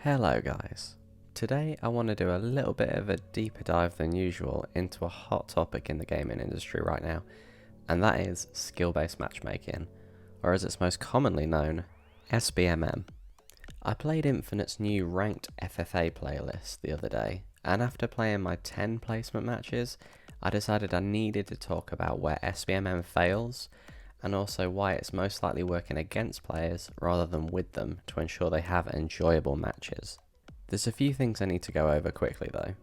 Hello guys, today I want to do a little bit of a deeper dive than usual into a hot topic in the gaming industry right now, and that is skill-based matchmaking, or as it's most commonly known, SBMM. I played Infinite's new ranked FFA playlist the other day, and after playing my 10 placement matches, I decided I needed to talk about where SBMM fails, and also why it's most likely working against players rather than with them to ensure they have enjoyable matches. There's a few things I need to go over quickly though.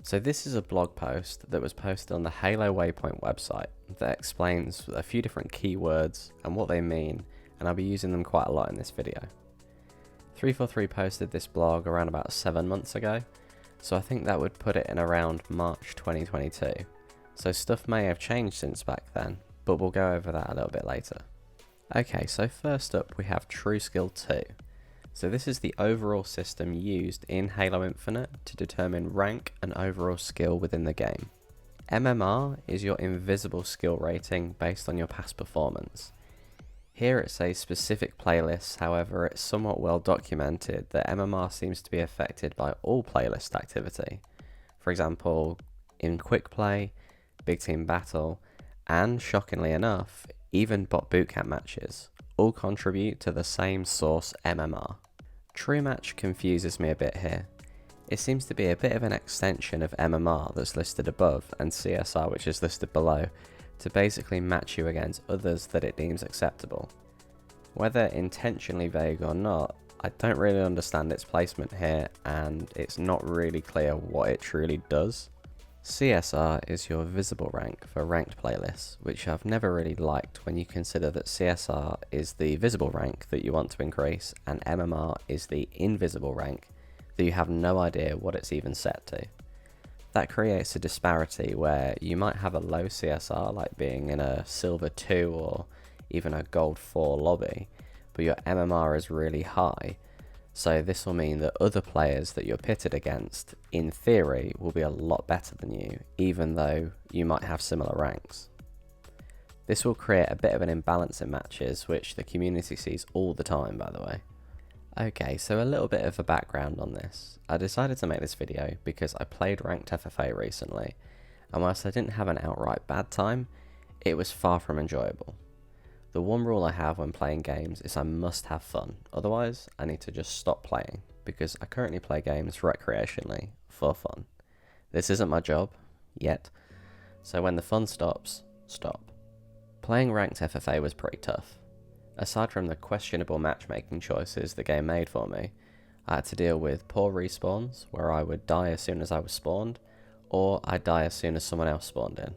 So this is a blog post that was posted on the Halo Waypoint website that explains a few different keywords and what they mean, and I'll be using them quite a lot in this video. 343 posted this blog around about 7 months ago, so I think that would put it in around March 2022. So stuff may have changed since back then, but we'll go over that a little bit later. Okay, so first up we have True Skill 2. So this is the overall system used in Halo Infinite to determine rank and overall skill within the game. MMR is your invisible skill rating based on your past performance. Here it says specific playlists, however it's somewhat well documented that MMR seems to be affected by all playlist activity. For example, in quick play, big team battle, and shockingly enough, even bot bootcamp matches, all contribute to the same source MMR. True Match confuses me a bit here. It seems to be a bit of an extension of MMR that's listed above and CSR which is listed below to basically match you against others that it deems acceptable. Whether intentionally vague or not, I don't really understand its placement here and it's not really clear what it truly does. CSR is your visible rank for ranked playlists, which I've never really liked when you consider that CSR is the visible rank that you want to increase and MMR is the invisible rank that you have no idea what it's even set to. That creates a disparity where you might have a low CSR like being in a silver 2 or even a gold 4 lobby, but your MMR is really high. So this will mean that other players that you're pitted against, in theory, will be a lot better than you, even though you might have similar ranks. This will create a bit of an imbalance in matches, which the community sees all the time, by the way. Okay, so a little bit of a background on this. I decided to make this video because I played ranked FFA recently, and whilst I didn't have an outright bad time, it was far from enjoyable. The one rule I have when playing games is I must have fun, otherwise I need to just stop playing, because I currently play games recreationally, for fun. This isn't my job, yet, so when the fun stops, stop. Playing ranked FFA was pretty tough. Aside from the questionable matchmaking choices the game made for me, I had to deal with poor respawns, where I would die as soon as I was spawned, or I'd die as soon as someone else spawned in.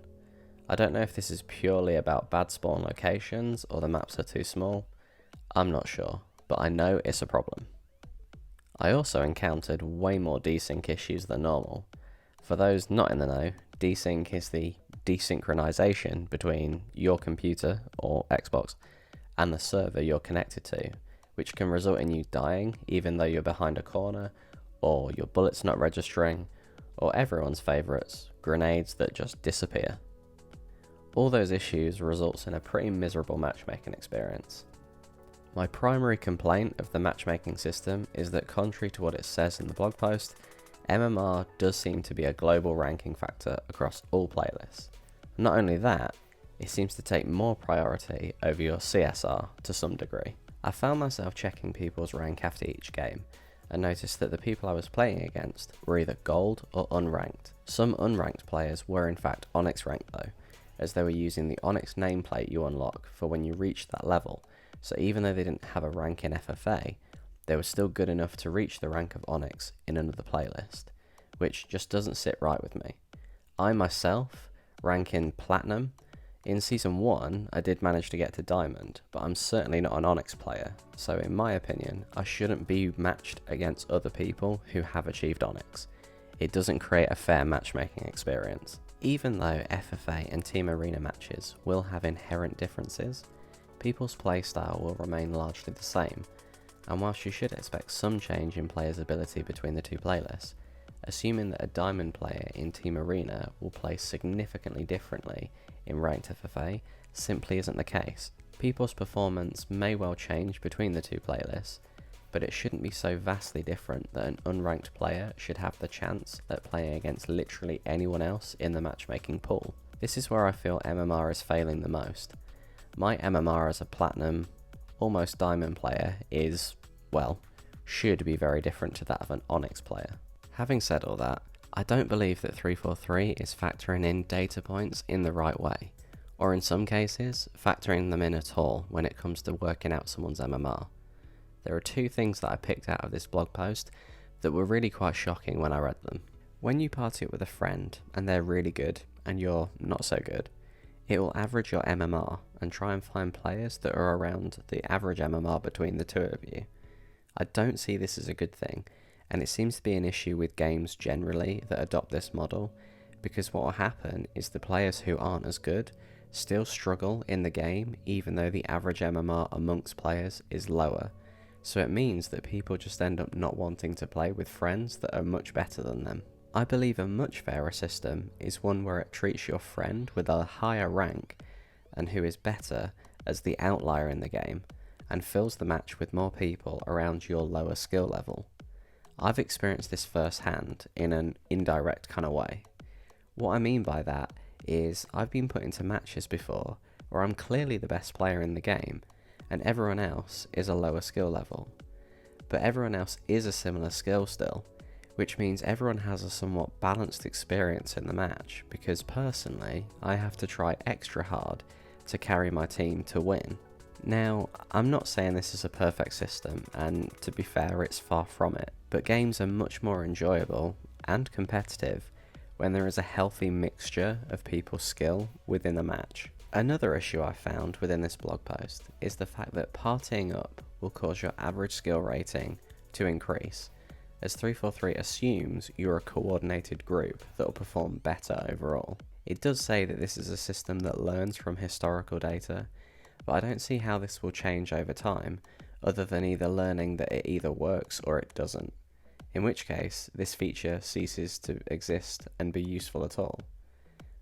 I don't know if this is purely about bad spawn locations or the maps are too small, I'm not sure, but I know it's a problem. I also encountered way more desync issues than normal. For those not in the know, desync is the desynchronization between your computer or Xbox and the server you're connected to, which can result in you dying even though you're behind a corner, or your bullets not registering, or everyone's favourites, grenades that just disappear. All those issues results in a pretty miserable matchmaking experience. My primary complaint of the matchmaking system is that contrary to what it says in the blog post, MMR does seem to be a global ranking factor across all playlists. Not only that, it seems to take more priority over your CSR to some degree. I found myself checking people's rank after each game, and noticed that the people I was playing against were either gold or unranked. Some unranked players were in fact Onyx ranked though, as they were using the Onyx nameplate you unlock for when you reach that level, so even though they didn't have a rank in FFA, they were still good enough to reach the rank of Onyx in another playlist, which just doesn't sit right with me. I myself rank in Platinum. In Season 1 I did manage to get to Diamond, but I'm certainly not an Onyx player, so in my opinion I shouldn't be matched against other people who have achieved Onyx. It doesn't create a fair matchmaking experience. Even though FFA and Team Arena matches will have inherent differences, people's playstyle will remain largely the same, and whilst you should expect some change in players' ability between the two playlists, assuming that a Diamond player in Team Arena will play significantly differently in ranked FFA simply isn't the case. People's performance may well change between the two playlists, but it shouldn't be so vastly different that an unranked player should have the chance at playing against literally anyone else in the matchmaking pool. This is where I feel MMR is failing the most. My MMR as a platinum, almost diamond player is, well, should be very different to that of an Onyx player. Having said all that, I don't believe that 343 is factoring in data points in the right way, or in some cases, factoring them in at all when it comes to working out someone's MMR. There are two things that I picked out of this blog post that were really quite shocking when I read them. When you party up with a friend and they're really good and you're not so good, it will average your MMR and try and find players that are around the average MMR between the two of you. I don't see this as a good thing, and it seems to be an issue with games generally that adopt this model, because what will happen is the players who aren't as good still struggle in the game even though the average MMR amongst players is lower. So it means that people just end up not wanting to play with friends that are much better than them. I believe a much fairer system is one where it treats your friend with a higher rank and who is better as the outlier in the game, and fills the match with more people around your lower skill level. I've experienced this firsthand in an indirect kind of way. What I mean by that is I've been put into matches before where I'm clearly the best player in the game and everyone else is a lower skill level. But everyone else is a similar skill still, which means everyone has a somewhat balanced experience in the match, because personally I have to try extra hard to carry my team to win. Now, I'm not saying this is a perfect system, and to be fair, it's far from it, but games are much more enjoyable and competitive when there is a healthy mixture of people's skill within a match. Another issue I found within this blog post is the fact that partying up will cause your average skill rating to increase, as 343 assumes you're a coordinated group that will perform better overall. It does say that this is a system that learns from historical data, but I don't see how this will change over time, other than either learning that it either works or it doesn't, in which case this feature ceases to exist and be useful at all.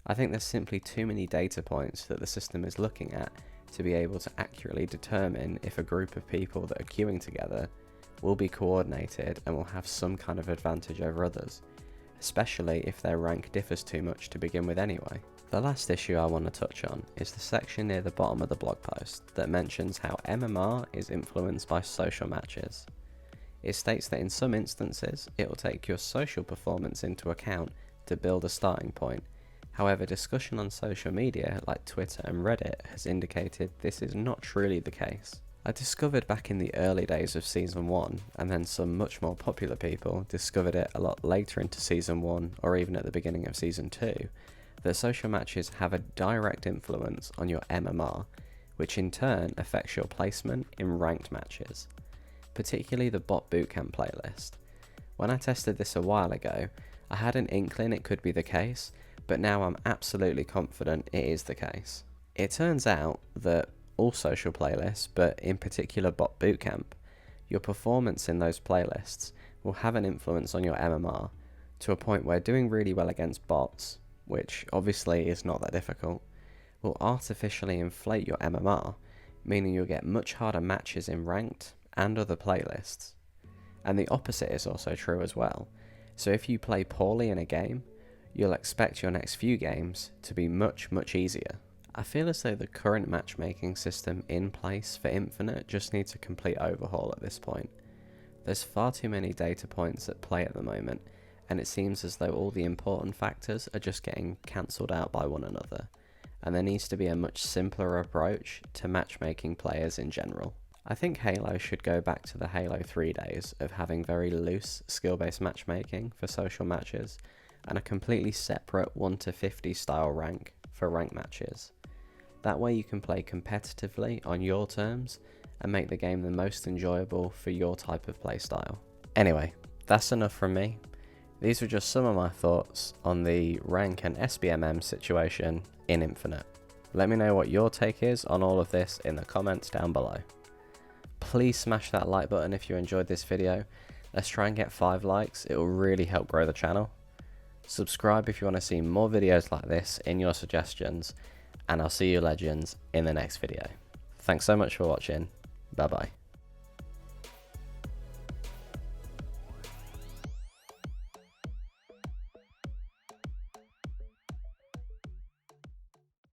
I think there's simply too many data points that the system is looking at to be able to accurately determine if a group of people that are queuing together will be coordinated and will have some kind of advantage over others, especially if their rank differs too much to begin with anyway. The last issue I want to touch on is the section near the bottom of the blog post that mentions how MMR is influenced by social matches. It states that in some instances it will take your social performance into account to build a starting point. However, discussion on social media like Twitter and Reddit has indicated this is not truly the case. I discovered back in the early days of Season 1, and then some much more popular people discovered it a lot later into Season 1 or even at the beginning of Season 2, that social matches have a direct influence on your MMR, which in turn affects your placement in ranked matches, particularly the bot bootcamp playlist. When I tested this a while ago, I had an inkling it could be the case, but now I'm absolutely confident it is the case. It turns out that all social playlists, but in particular bot bootcamp, your performance in those playlists will have an influence on your MMR to a point where doing really well against bots, which obviously is not that difficult, will artificially inflate your MMR, meaning you'll get much harder matches in ranked and other playlists. And the opposite is also true as well. So if you play poorly in a game, you'll expect your next few games to be much easier. I feel as though the current matchmaking system in place for Infinite just needs a complete overhaul at this point. There's far too many data points at play at the moment, and it seems as though all the important factors are just getting cancelled out by one another, and there needs to be a much simpler approach to matchmaking players in general. I think Halo should go back to the Halo 3 days of having very loose skill-based matchmaking for social matches, and a completely separate 1 to 50 style rank for ranked matches. That way you can play competitively on your terms and make the game the most enjoyable for your type of playstyle. Anyway, that's enough from me. These were just some of my thoughts on the rank and SBMM situation in Infinite. Let me know what your take is on all of this in the comments down below. Please smash that like button if you enjoyed this video. Let's try and get 5 likes, it will really help grow the channel. Subscribe if you want to see more videos like this in your suggestions, and I'll see you legends in the next video. Thanks so much for watching, bye bye.